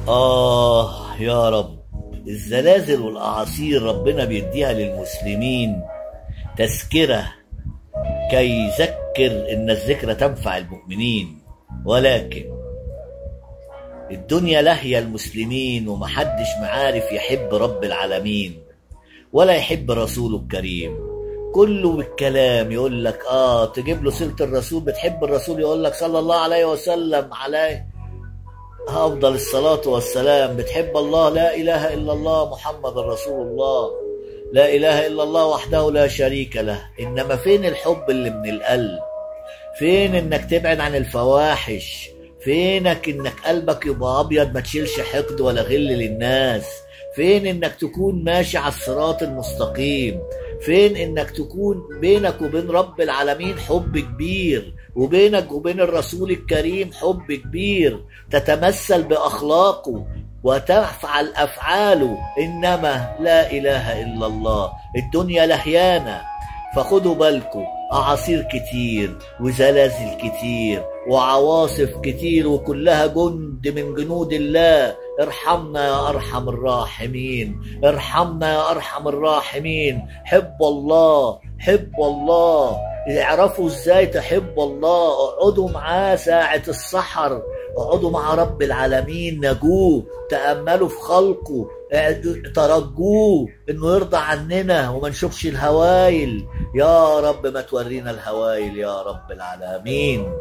يا رب، الزلازل والأعاصير ربنا بيديها للمسلمين تذكرة كي يذكر إن الذكرى تنفع المؤمنين، ولكن الدنيا لاهية المسلمين ومحدش معارف يحب رب العالمين ولا يحب رسوله الكريم. كله بالكلام يقول لك تجيب له سيرة الرسول، بتحب الرسول يقول لك صلى الله عليه وسلم عليه أفضل الصلاة والسلام. بتحب الله، لا إله إلا الله محمد رسول الله، لا إله إلا الله وحده لا شريك له. إنما فين الحب اللي من القلب؟ فين إنك تبعد عن الفواحش؟ فينك إنك قلبك يبقى أبيض ما تشيلش حقد ولا غل للناس؟ فين إنك تكون ماشي على الصراط المستقيم؟ فين إنك تكون بينك وبين رب العالمين حب كبير، وبينك وبين الرسول الكريم حب كبير، تتمثل بأخلاقه وتفعل أفعاله؟ إنما لا إله إلا الله. الدنيا لهيانة، فخدوا بالكم، أعاصير كتير وزلازل كتير وعواصف كتير، وكلها جند من جنود الله. ارحمنا يا أرحم الراحمين، ارحمنا يا أرحم الراحمين. حب الله، حب الله. اعرفوا ازاي تحب الله، اقعدوا معاه ساعة السحر، اقعدوا مع رب العالمين، نجوه، تأملوا في خلقه، ترجوه انه يرضى عننا وما نشوفش الهوايل. يا رب ما تورينا الهوايل يا رب العالمين.